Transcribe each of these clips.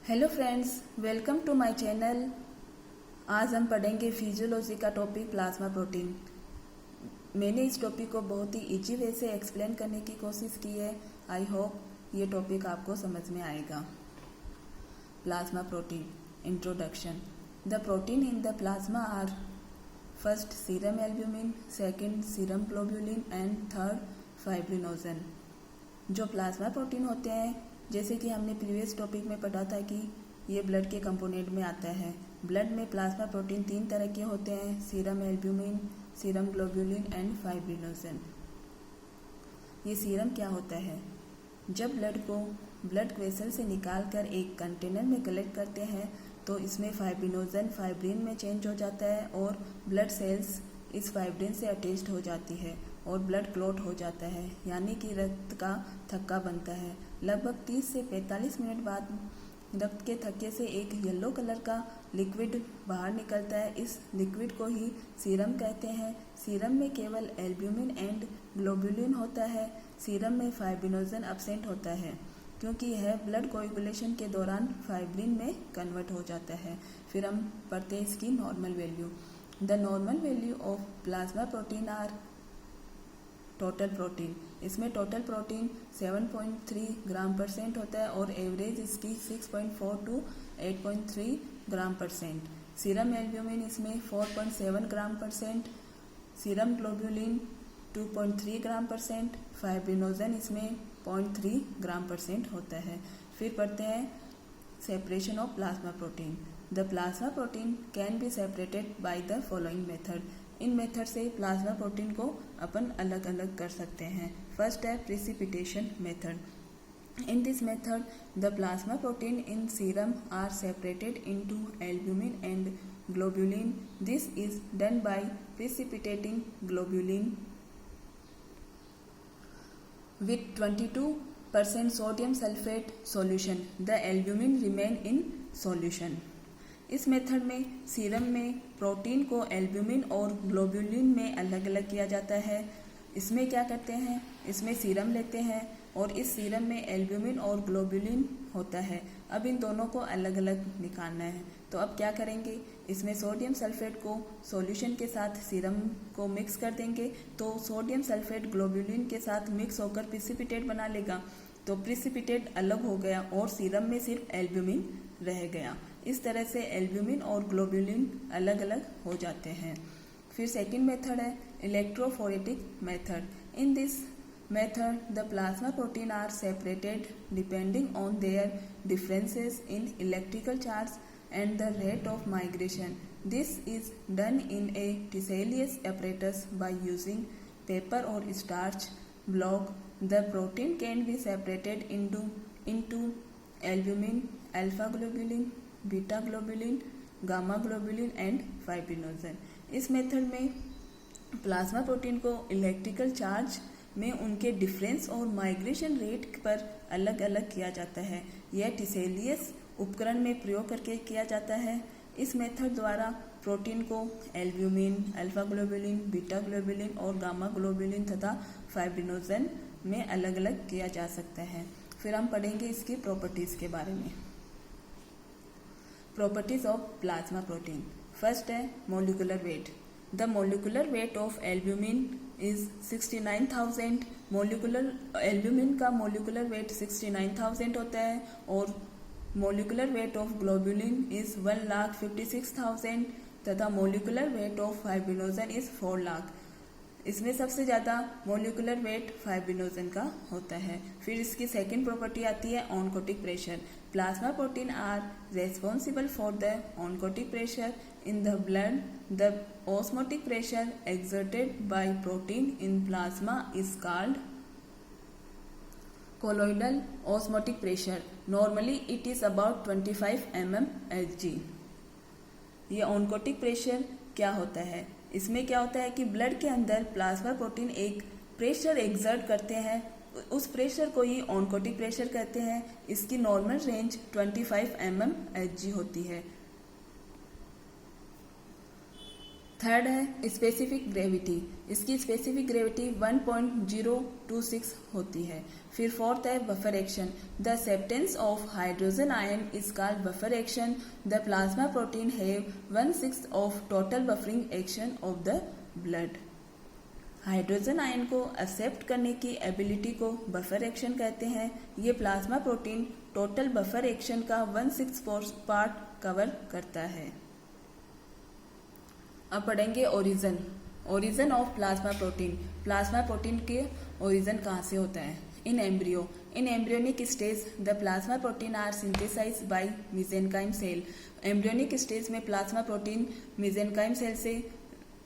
Hello friends, welcome to my channel. आज हम पढ़ेंगे फिजियोलॉजी का टॉपिक प्लाज्मा प्रोटीन। मैंने इस टॉपिक को बहुत ही इजी वे से एक्सप्लेन करने की कोशिश की है। आई होप ये टॉपिक आपको समझ में आएगा। Plasma protein introduction. The protein in the plasma are first serum albumin, second serum globulin and third fibrinogen. जो प्लाज्मा प्रोटीन होते हैं, जैसे कि हमने प्रीवियस टॉपिक में पढ़ा था कि ये ब्लड के कंपोनेंट में आता है। ब्लड में प्लाज्मा प्रोटीन 3 तरह के होते हैं: serum albumin, serum globulin and fibrinogen. ये सीरम क्या होता है? जब ब्लड को ब्लड वेसल से निकाल कर एक कंटेनर में कलेक्ट करते हैं तो इसमें फाइब्रिनोजन फाइब्रिन में चेंज हो जाता है और ब्लड सेल्स इस फाइब्रिन से अटैच्ड हो जाती है और ब्लड क्लॉट हो जाता है, यानी कि रक्त का थक्का बनता है। लगभग 30 से 45 मिनट बाद रक्त के थक्के से एक येलो कलर का लिक्विड बाहर निकलता है। इस लिक्विड को ही सीरम कहते हैं। सीरम में केवल एल्ब्यूमिन एंड ग्लोब्यूलिन होता है। सीरम में फाइब्रिनोजन एब्सेंट होता है क्योंकि यह ब्लड कोएगुलेशन के दौरान फाइब्रिन में कन्वर्ट हो जाता है। फिर हम पढ़ते हैं इसकी normal value. The normal value of plasma protein are total protein. इसमें टोटल प्रोटीन 7.3 ग्राम परसेंट होता है और एवरेज इसकी 6.4 to 8.3 gram percent. Serum albumin इसमें 4.7 gram percent, serum globulin 2.3 gram percent, fibrinogen इसमें 0.3 ग्राम परसेंट होता है। फिर पढ़ते हैं separation of plasma protein. The plasma protein can be separated by the following method. इन मेथड से प्लाज्मा प्रोटीन को अपन अलग अलग कर सकते हैं। फर्स्ट है precipitation method. In this method the plasma protein in serum are separated into albumin and globulin. This is done by precipitating globulin with 22% sodium sulfate solution. The albumin remain in solution. इस method में serum में protein को albumin और globulin में अलग अलग किया जाता है। इसमें क्या करते हैं, इसमें सीरम लेते हैं और इस सीरम में एल्ब्यूमिन और ग्लोब्यूलिन होता है। अब इन दोनों को अलग अलग निकालना है, तो अब क्या करेंगे, इसमें सोडियम सल्फेट को सॉल्यूशन के साथ सीरम को मिक्स कर देंगे तो सोडियम सल्फेट ग्लोब्यूलिन के साथ मिक्स होकर प्रिसिपिटेट बना लेगा। तो प्रिसिपिटेट अलग हो गया और सीरम में सिर्फ एल्ब्यूमिन रह गया। इस तरह से एल्ब्यूमिन और ग्लोब्यूलिन अलग अलग हो जाते हैं। फिर सेकंड मेथड है electrophoretic method. In this method the plasma protein are separated depending on their differences in electrical charge and the rate of migration. This is done in a tessellous apparatus by using paper or starch block. The protein can be separated into albumin, alpha globulin, beta globulin, gamma globulin and fibrinogen. इस method में plasma protein को electrical charge में उनके difference और migration rate पर अलग अलग किया जाता है। यह टिसेलियस उपकरण में प्रयोग करके किया जाता है। इस मेथड द्वारा प्रोटीन को albumin, alpha globulin, beta globulin और गामा ग्लोबुलिन तथा फाइब्रिनोजन में अलग अलग किया जा सकता है। फिर हम पढ़ेंगे इसकी प्रॉपर्टीज़ के बारे में। Properties of plasma protein. First है molecular weight. The molecular weight of albumin is 69,000। Albumin का मोलिकुलर वेट 69,000 होता है और molecular weight of globulin is 1,56,000 तथा molecular weight of fibrinogen is 4 lakh. इसमें सबसे ज़्यादा मोलिकुलर वेट फाइब्रिनोजन का होता है। फिर इसकी सेकंड प्रॉपर्टी आती है oncotic pressure. Plasma protein are responsible for the oncotic pressure in the blood. The osmotic pressure exerted by protein in plasma is called colloidal osmotic pressure. Normally it is about 25 mmHg. ये oncotic pressure क्या होता है? इसमें क्या होता है कि blood के अंदर प्लाज्मा प्रोटीन एक प्रेशर एक्सर्ट करते हैं, उस प्रेशर को ही ऑनकोटिक प्रेशर कहते हैं। इसकी नॉर्मल रेंज 25 mmHg होती है। थर्ड है स्पेसिफिक ग्रेविटी, इसकी स्पेसिफिक ग्रेविटी 1.026 होती है। फिर फोर्थ है buffer action, the acceptance of hydrogen ion is called buffer action, the plasma protein have 1/6 of total buffering action of the blood. Hydrogen ion को accept करने की ability को buffer action कहते हैं। ये plasma protein total buffer action का 1/6 part cover करता है। अब पढ़ेंगे origin of plasma protein. Plasma protein के ओरिजिन कहाँ से होता है? In embryonic stage the plasma protein are synthesized by mesenchyme cell. Embryonic stage में प्लाज्मा प्रोटीन मेसेनकाइम सेल से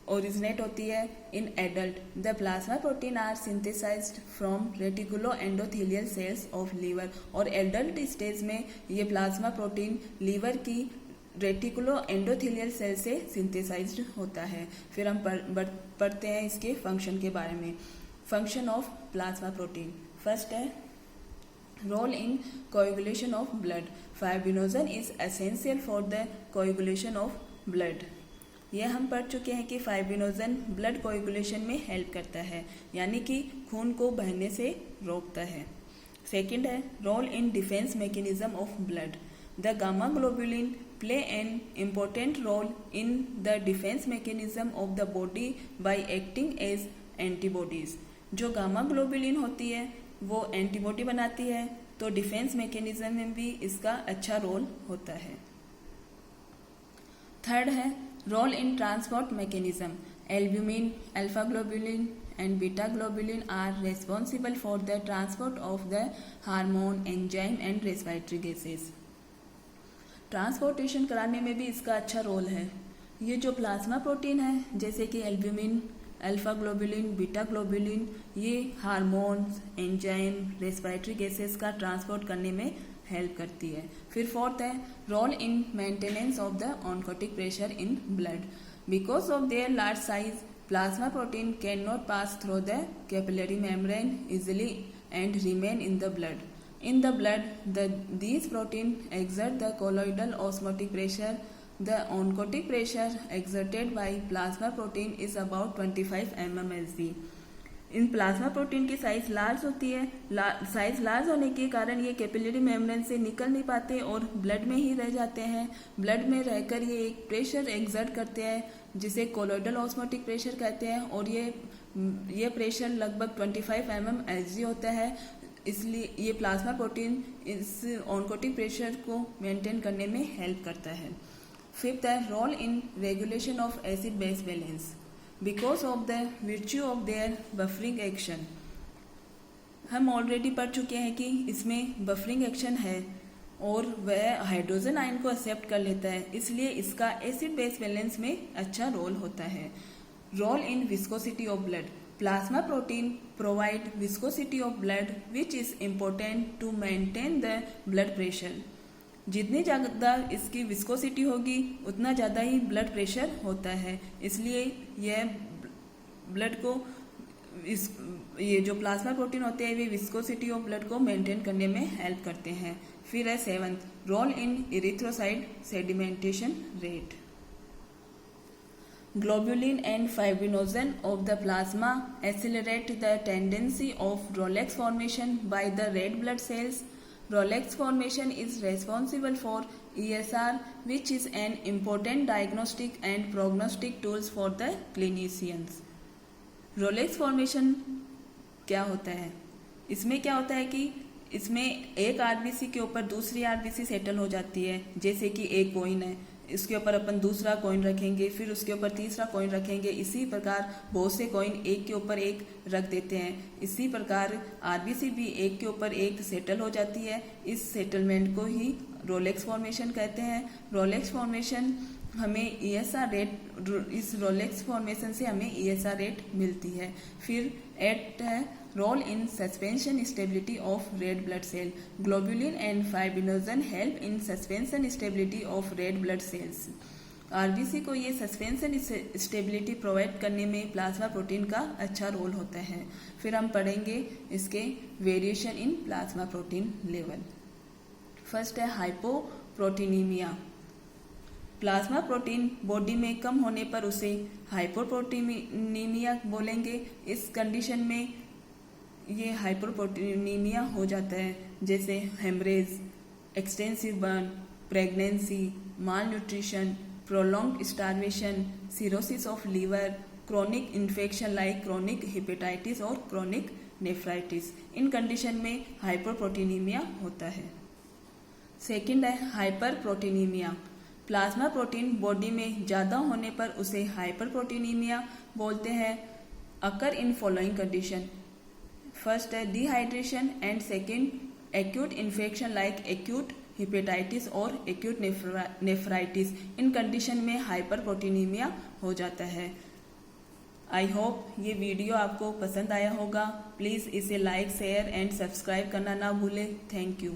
ओरिजिनेट होती है। In adult the plasma protein are synthesized from reticulo endothelial cells of liver. और adult stage में ये plasma protein liver की reticulo endothelial cell से synthesized होता है। फिर हम पढ़ते हैं इसके फंक्शन के बारे में। Function of plasma protein, first है role in coagulation of blood. Fibrinogen is essential for the coagulation of blood. ये हम पढ़ चुके हैं कि फाइब्रिनोजन ब्लड कोएगुलेशन में हेल्प करता है, यानी कि खून को बहने से रोकता है। सेकंड है role in defence mechanism of blood. The gamma globulin play an important role in the defense mechanism of the body by acting as antibodies। जो गामा ग्लोबुलिन होती है वो एंटीबॉडी बनाती है, तो डिफेंस मैकेनिज्म में भी इसका अच्छा रोल होता है। थर्ड है role in transport mechanism. Albumin, alpha globulin and beta globulin are responsible for the transport of the hormone, enzyme and respiratory gases. Transportation कराने में भी इसका अच्छा रोल है। ये जो प्लाज्मा प्रोटीन है जैसे कि albumin, alpha globulin, beta globulin, ये हार्मोन्स, एंजाइम, रेस्पिरेटरी गैसेस का ट्रांसपोर्ट करने में हेल्प करती है। फिर फोर्थ है role in maintenance of the oncotic pressure in blood. Because of their large size plasma protein can not pass through the capillary membrane easily and remain in the blood. In the blood, these proteins exert the colloidal osmotic pressure. The oncotic pressure exerted by plasma protein is about 25 mmHg. In plasma protein की size large होती है। Size large होने के कारण ये capillary membrane से निकल नहीं पाते और ब्लड में ही रह जाते हैं। ब्लड में रहकर ये एक प्रेशर एक्सर्ट करते हैं जिसे कोलोइडल ऑस्मोटिक प्रेशर कहते हैं, और ये प्रेशर लगभग 25 mmHg होता है। इसलिए ये प्लाज्मा प्रोटीन इस ऑन्कोटिक प्रेशर को मेंटेन करने में हेल्प करता है। फिफ्थ है role in regulation of acid base balance. Because of the virtue of their buffering action. हम ऑलरेडी पढ़ चुके हैं कि इसमें बफरिंग एक्शन है और वह हाइड्रोजन आयन को एक्सेप्ट कर लेता है, इसलिए इसका एसिड बेस बैलेंस में अच्छा रोल होता है। Role in viscosity of blood. Plasma protein provide viscosity of blood which is important to maintain the blood pressure। जितनी ज़्यादा इसकी विस्कोसिटी होगी उतना ज़्यादा ही ब्लड प्रेशर होता है, इसलिए यह ब्लड को ये जो प्लाज्मा प्रोटीन होते हैं वे विस्कोसिटी ऑफ ब्लड को मेंटेन करने में हेल्प करते हैं। फिर है seventh role in erythrocyte sedimentation rate. Globulin and fibrinogen of the plasma accelerate the tendency of Rolex formation by the red blood cells. Rolex formation is responsible for ESR, which is an important diagnostic and prognostic tools for the clinicians। Rolex formation क्या होता है? इसमें क्या होता है कि इसमें एक आरबीसी के ऊपर दूसरी आरबीसी सेटल हो जाती है। जैसे कि एक कॉइन है, इसके ऊपर अपन दूसरा कॉइन रखेंगे, फिर उसके ऊपर तीसरा कॉइन रखेंगे। इसी प्रकार बहुत से कॉइन एक के ऊपर एक रख देते हैं। इसी प्रकार आरबीसी भी एक के ऊपर एक सेटल हो जाती है। इस सेटलमेंट को ही रोलेक्स फॉर्मेशन कहते हैं। रोलेक्स फॉर्मेशन हमें ईएसआर रेट, इस रोलेक्स फॉर्मेशन से हमें ईएसआर रेट मिलती है। फिर 8 है role in suspension stability of red blood cell. Globulin and fibrinogen help in suspension stability of red blood cells. RBC को ये सस्पेंशन स्टेबिलिटी प्रोवाइड करने में प्लाज्मा प्रोटीन का अच्छा रोल होता है। फिर हम पढ़ेंगे इसके variation in plasma protein level. First है हाइपोप्रोटीनीमिया। प्लाज्मा प्रोटीन बॉडी में कम होने पर उसे हाइपोप्रोटीनीमिया बोलेंगे। इस कंडीशन में ये हाइपोप्रोटीनीमिया हो जाता है, जैसे haemorrhage, extensive burn, pregnancy, malnutrition, prolong starvation, cirrhosis of liver, chronic infection like chronic hepatitis और क्रोनिक नेफ्राइटिस। इन कंडीशन में हाइपोप्रोटीनीमिया होता है। सेकंड है हाइपरप्रोटीनीमिया। प्लाज्मा प्रोटीन बॉडी में ज़्यादा होने पर उसे हाइपरप्रोटीनीमिया बोलते हैं। अकर इन फॉलोइंग कंडीशन। फर्स्ट है dehydration and second acute infection like acute hepatitis और एक्यूट नेफ्राइटिस। इन कंडीशन में हाइपरप्रोटीनीमिया हो जाता है। आई होप ये वीडियो आपको पसंद आया होगा। प्लीज़ इसे लाइक, शेयर एंड सब्सक्राइब करना ना भूलें। Thank you.